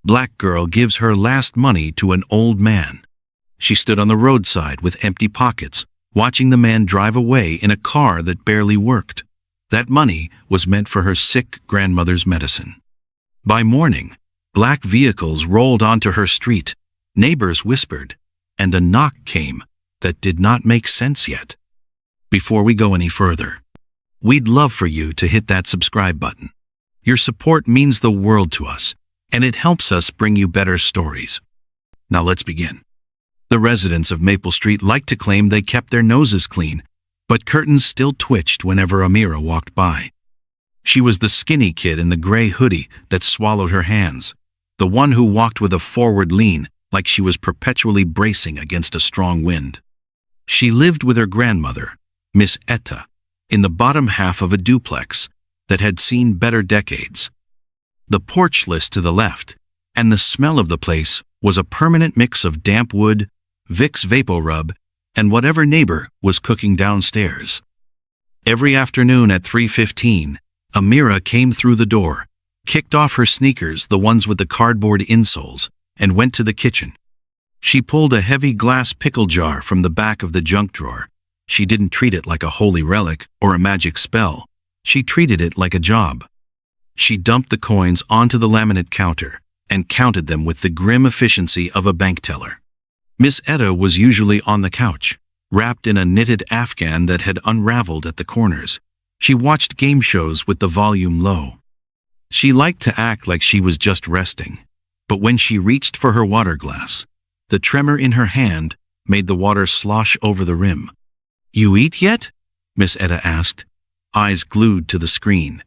Black girl gives her last money to an old man. She stood on the roadside with empty pockets, watching the man drive away in a car that barely worked. That money was meant for her sick grandmother's medicine. By morning, black vehicles rolled onto her street, neighbors whispered, and a knock came that did not make sense yet. Before we go any further, we'd love for you to hit that subscribe button. Your support means the world to us, and it helps us bring you better stories. Now let's begin. The residents of Maple Street like to claim they kept their noses clean, but curtains still twitched whenever Amira walked by. She was the skinny kid in the gray hoodie that swallowed her hands, the one who walked with a forward lean like she was perpetually bracing against a strong wind. She lived with her grandmother, Miss Etta, in the bottom half of a duplex that had seen better decades. The porch list to the left, and the smell of the place was a permanent mix of damp wood, Vicks VapoRub, and whatever neighbor was cooking downstairs. Every afternoon at 3:15, Amira came through the door, kicked off her sneakers, the ones with the cardboard insoles, and went to the kitchen. She pulled a heavy glass pickle jar from the back of the junk drawer. She didn't treat it like a holy relic or a magic spell. She treated it like a job. She dumped the coins onto the laminate counter and counted them with the grim efficiency of a bank teller. Miss Etta was usually on the couch, wrapped in a knitted afghan that had unraveled at the corners. She watched game shows with the volume low. She liked to act like she was just resting, but when she reached for her water glass, the tremor in her hand made the water slosh over the rim. "You eat yet?" Miss Etta asked, eyes glued to the screen.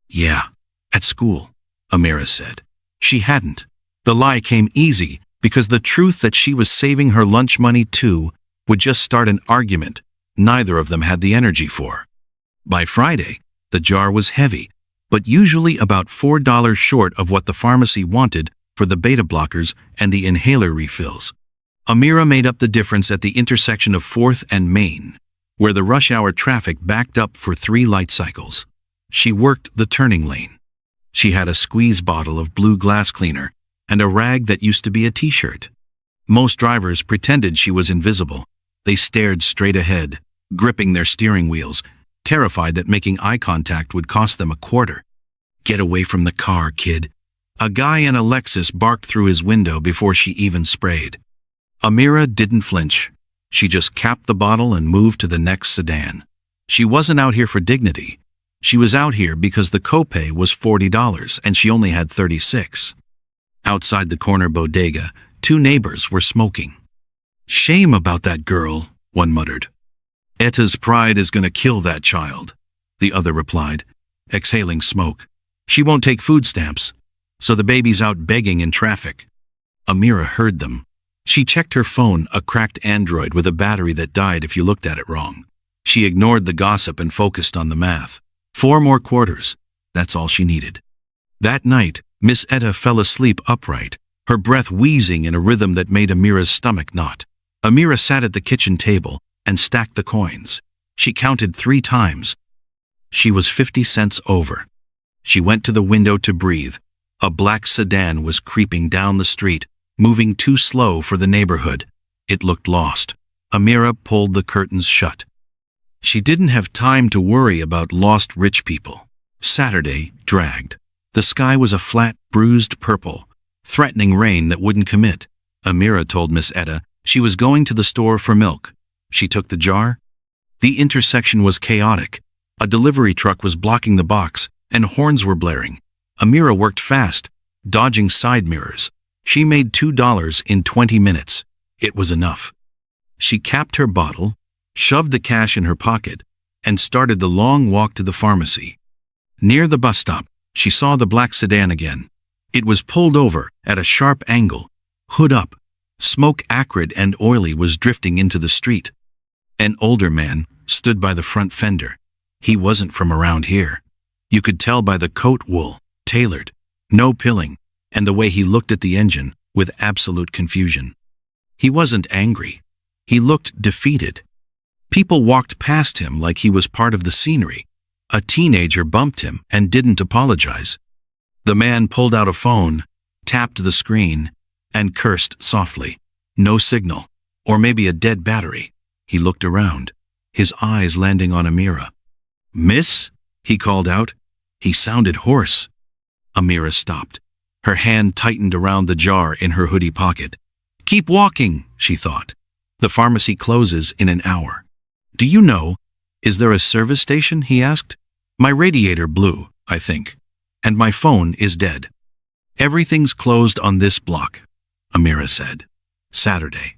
"Yeah, at school," Amira said. She hadn't. The lie came easy because the truth that she was saving her lunch money too would just start an argument neither of them had the energy for. By Friday, the jar was heavy, but usually about $4 short of what the pharmacy wanted for the beta blockers and the inhaler refills. Amira made up the difference at the intersection of 4th and Main, where the rush hour traffic backed up for 3 light cycles. She worked the turning lane. She had a squeeze bottle of blue glass cleaner and a rag that used to be a t-shirt. Most drivers pretended she was invisible. They stared straight ahead, gripping their steering wheels, terrified that making eye contact would cost them a quarter. "Get away from the car, kid." A guy in a Lexus barked through his window before she even sprayed. Amira didn't flinch. She just capped the bottle and moved to the next sedan. She wasn't out here for dignity. She was out here because the copay was $40 and she only had 36. Outside the corner bodega, 2 neighbors were smoking. "Shame about that girl," one muttered. "Etta's pride is going to kill that child," the other replied, exhaling smoke. "She won't take food stamps, so the baby's out begging in traffic." Amira heard them. She checked her phone, a cracked Android with a battery that died if you looked at it wrong. She ignored the gossip and focused on the math. 4 more quarters. That's all she needed. That night, Miss Etta fell asleep upright, her breath wheezing in a rhythm that made Amira's stomach knot. Amira sat at the kitchen table and stacked the coins. She counted 3 times. She was 50 cents over. She went to the window to breathe. A black sedan was creeping down the street, moving too slow for the neighborhood. It looked lost. Amira pulled the curtains shut. She didn't have time to worry about lost rich people. Saturday dragged. The sky was a flat, bruised purple, threatening rain that wouldn't commit. Amira told Miss Etta she was going to the store for milk. She took the jar. The intersection was chaotic. A delivery truck was blocking the box, and horns were blaring. Amira worked fast, dodging side mirrors. She made $2 in 20 minutes. It was enough. She capped her bottle, shoved the cash in her pocket, and started the long walk to the pharmacy. Near the bus stop, she saw the black sedan again. It was pulled over at a sharp angle, hood up. Smoke, acrid and oily, was drifting into the street. An older man stood by the front fender. He wasn't from around here. You could tell by the coat wool, tailored, no pilling, and the way he looked at the engine with absolute confusion. He wasn't angry. He looked defeated. People walked past him like he was part of the scenery. A teenager bumped him and didn't apologize. The man pulled out a phone, tapped the screen, and cursed softly. No signal, or maybe a dead battery. He looked around, his eyes landing on Amira. "Miss?" he called out. He sounded hoarse. Amira stopped. Her hand tightened around the jar in her hoodie pocket. "Keep walking," she thought. "The pharmacy closes in an hour." "Do you know, is there a service station?" he asked. "My radiator blew, I think, and my phone is dead." "Everything's closed on this block," Amira said. "Saturday."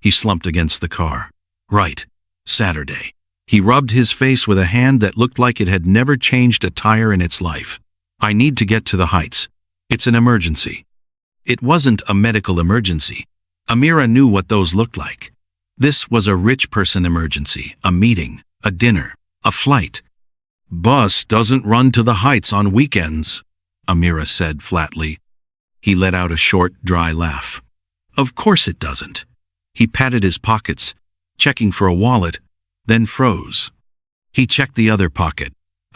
He slumped against the car. "Right, Saturday." He rubbed his face with a hand that looked like it had never changed a tire in its life. "I need to get to the Heights. It's an emergency." It wasn't a medical emergency. Amira knew what those looked like. This was a rich person emergency, a meeting, a dinner, a flight. "Bus doesn't run to the Heights on weekends," Amira said flatly. He let out a short, dry laugh. "Of course it doesn't." He patted his pockets, checking for a wallet, then froze. He checked the other pocket.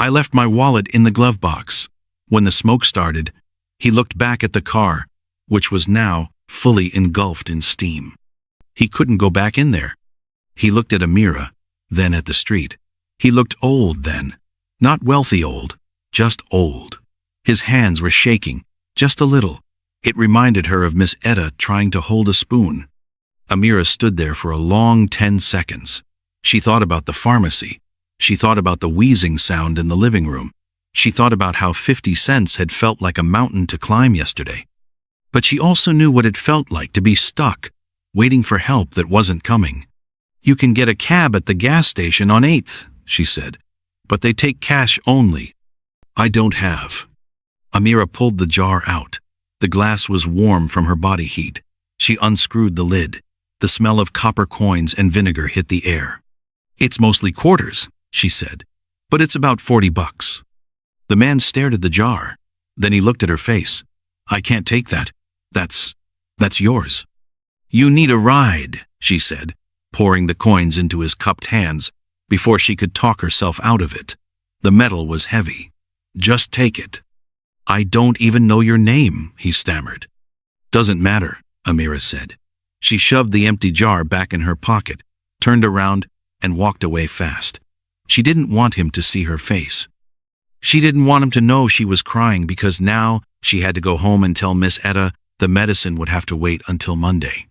"I left my wallet in the glove box." When the smoke started, he looked back at the car, which was now fully engulfed in steam. He couldn't go back in there. He looked at Amira, then at the street. He looked old then. Not wealthy old, just old. His hands were shaking, just a little. It reminded her of Miss Etta trying to hold a spoon. Amira stood there for a long 10 seconds. She thought about the pharmacy. She thought about the wheezing sound in the living room. She thought about how 50 cents had felt like a mountain to climb yesterday. But she also knew what it felt like to be stuck, waiting for help that wasn't coming. "You can get a cab at the gas station on 8th, she said, "but they take cash only." "I don't have." Amira pulled the jar out. The glass was warm from her body heat. She unscrewed the lid. The smell of copper coins and vinegar hit the air. "It's mostly quarters," she said, "but it's about $40. The man stared at the jar. Then he looked at her face. "I can't take that. That's yours." "You need a ride," she said, pouring the coins into his cupped hands before she could talk herself out of it. The metal was heavy. "Just take it." "I don't even know your name," he stammered. "Doesn't matter," Amira said. She shoved the empty jar back in her pocket, turned around, and walked away fast. She didn't want him to see her face. She didn't want him to know she was crying because now she had to go home and tell Miss Etta the medicine would have to wait until Monday.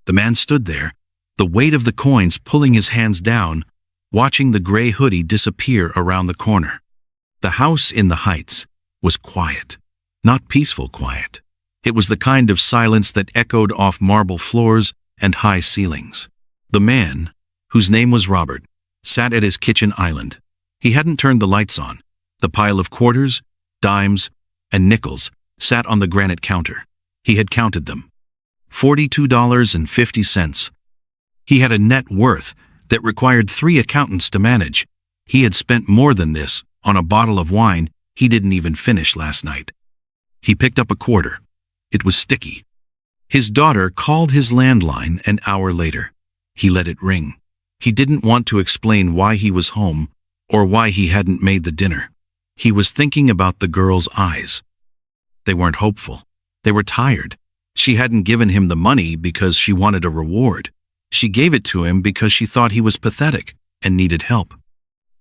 The man stood there, the weight of the coins pulling his hands down, watching the gray hoodie disappear around the corner. The house in the Heights was quiet, not peaceful quiet. It was the kind of silence that echoed off marble floors and high ceilings. The man, whose name was Robert, sat at his kitchen island. He hadn't turned the lights on. The pile of quarters, dimes, and nickels sat on the granite counter. He had counted them. $42.50. He had a net worth that required 3 accountants to manage. He had spent more than this on a bottle of wine he didn't even finish last night. He picked up a quarter. It was sticky. His daughter called his landline an hour later. He let it ring. He didn't want to explain why he was home or why he hadn't made the dinner. He was thinking about the girl's eyes. They weren't hopeful. They were tired. She hadn't given him the money because she wanted a reward. She gave it to him because she thought he was pathetic and needed help.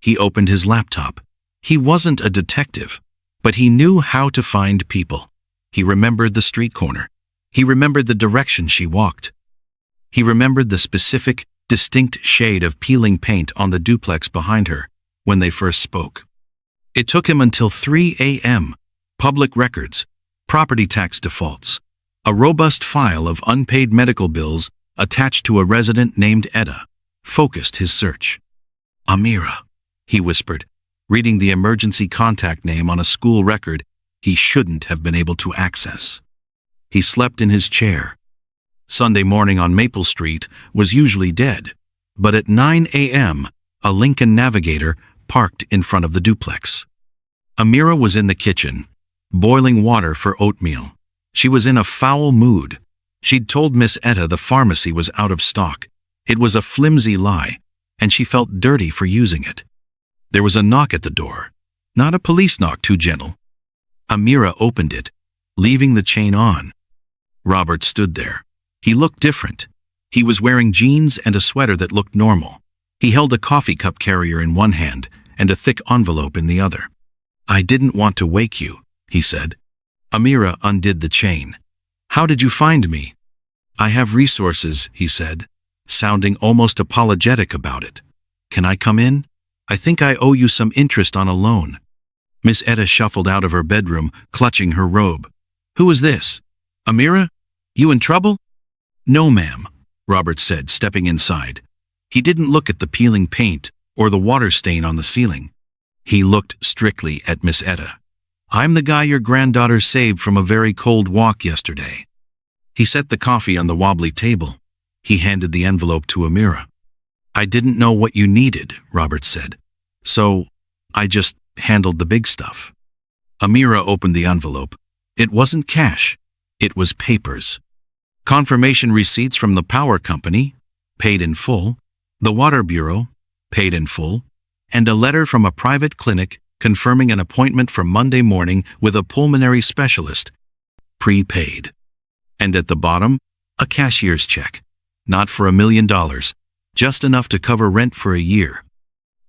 He opened his laptop. He wasn't a detective, but he knew how to find people. He remembered the street corner. He remembered the direction she walked. He remembered the specific, distinct shade of peeling paint on the duplex behind her when they first spoke. It took him until 3 a.m. Public records, property tax defaults, a robust file of unpaid medical bills attached to a resident named Etta, focused his search. "Amira," he whispered, reading the emergency contact name on a school record he shouldn't have been able to access. He slept in his chair. Sunday morning on Maple Street was usually dead, but at 9 a.m., a Lincoln Navigator parked in front of the duplex. Amira was in the kitchen, boiling water for oatmeal. She was in a foul mood. She'd told Miss Etta the pharmacy was out of stock. It was a flimsy lie, and she felt dirty for using it. There was a knock at the door. Not a police knock, too gentle. Amira opened it, leaving the chain on. Robert stood there. He looked different. He was wearing jeans and a sweater that looked normal. He held a coffee cup carrier in one hand and a thick envelope in the other. "I didn't want to wake you," he said. Amira undid the chain. "How did you find me?" "I have resources," he said, sounding almost apologetic about it. "Can I come in? I think I owe you some interest on a loan." Miss Etta shuffled out of her bedroom, clutching her robe. "Who is this? Amira? You in trouble?" "No, ma'am," Robert said, stepping inside. He didn't look at the peeling paint or the water stain on the ceiling. He looked strictly at Miss Etta. "I'm the guy your granddaughter saved from a very cold walk yesterday." He set the coffee on the wobbly table. He handed the envelope to Amira. "I didn't know what you needed," Robert said. "So I just handled the big stuff." Amira opened the envelope. It wasn't cash. It was papers. Confirmation receipts from the power company, paid in full, the water bureau, paid in full, and a letter from a private clinic confirming an appointment for Monday morning with a pulmonary specialist, prepaid. And at the bottom, a cashier's check, not for $1 million, just enough to cover rent for a year.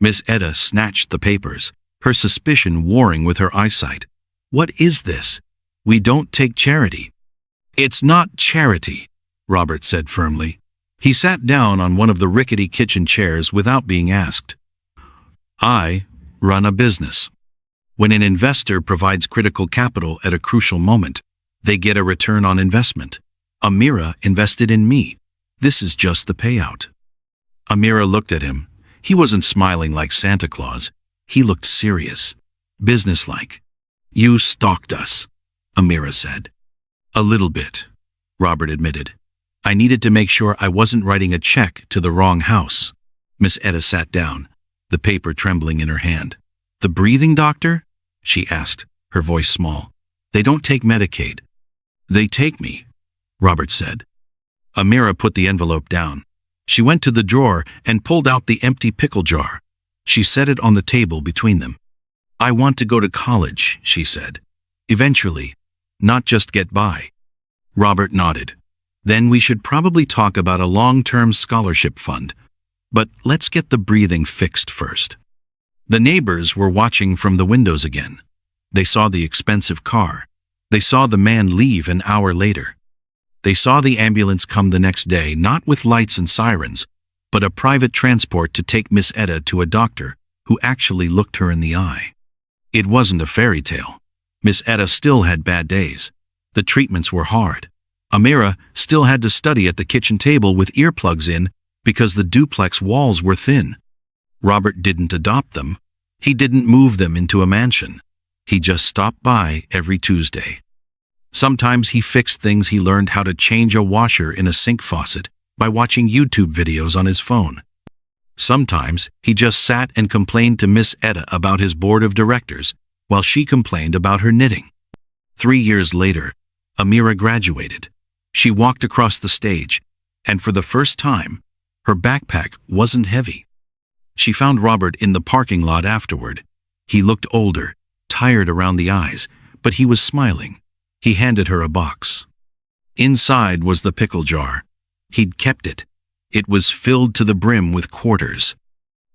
Miss Etta snatched the papers, her suspicion warring with her eyesight. "What is this? We don't take charity." "It's not charity," Robert said firmly. He sat down on one of the rickety kitchen chairs without being asked. "I run a business. When an investor provides critical capital at a crucial moment, they get a return on investment. Amira invested in me. This is just the payout." Amira looked at him. He wasn't smiling like Santa Claus. He looked serious, businesslike. "You stalked us," Amira said. "A little bit," Robert admitted. "I needed to make sure I wasn't writing a check to the wrong house." Miss Etta sat down, the paper trembling in her hand. "The breathing doctor?" she asked, her voice small. "They don't take Medicaid." "They take me," Robert said. Amira put the envelope down. She went to the drawer and pulled out the empty pickle jar. She set it on the table between them. "I want to go to college," she said. "Eventually, not just get by." Robert nodded. "Then we should probably talk about a long-term scholarship fund. But let's get the breathing fixed first." The neighbors were watching from the windows again. They saw the expensive car. They saw the man leave an hour later. They saw the ambulance come the next day, not with lights and sirens, but a private transport to take Miss Etta to a doctor who actually looked her in the eye. It wasn't a fairy tale. Miss Etta still had bad days. The treatments were hard. Amira still had to study at the kitchen table with earplugs in because the duplex walls were thin. Robert didn't adopt them. He didn't move them into a mansion. He just stopped by every Tuesday. Sometimes he fixed things. He learned how to change a washer in a sink faucet by watching YouTube videos on his phone. Sometimes he just sat and complained to Miss Etta about his board of directors while she complained about her knitting. 3 years later, Amira graduated. She walked across the stage, and for the first time, her backpack wasn't heavy. She found Robert in the parking lot afterward. He looked older, tired around the eyes, but he was smiling. He handed her a box. Inside was the pickle jar. He'd kept it. It was filled to the brim with quarters.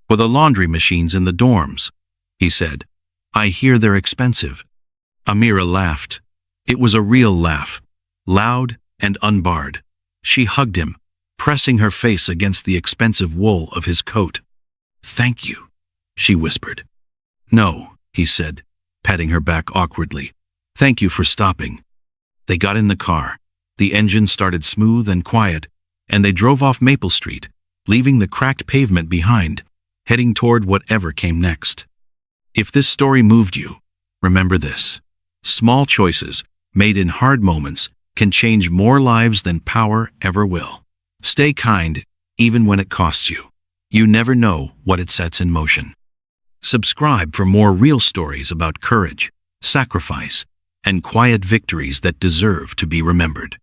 "For the laundry machines in the dorms," he said. "I hear they're expensive." Amira laughed. It was a real laugh, loud and unbarred. She hugged him, pressing her face against the expensive wool of his coat. "Thank you," she whispered. "No," he said, patting her back awkwardly. "Thank you for stopping." They got in the car. The engine started smooth and quiet, and they drove off Maple Street, leaving the cracked pavement behind, heading toward whatever came next. If this story moved you, remember this. Small choices, made in hard moments, can change more lives than power ever will. Stay kind, even when it costs you. You never know what it sets in motion. Subscribe for more real stories about courage, sacrifice, and quiet victories that deserve to be remembered.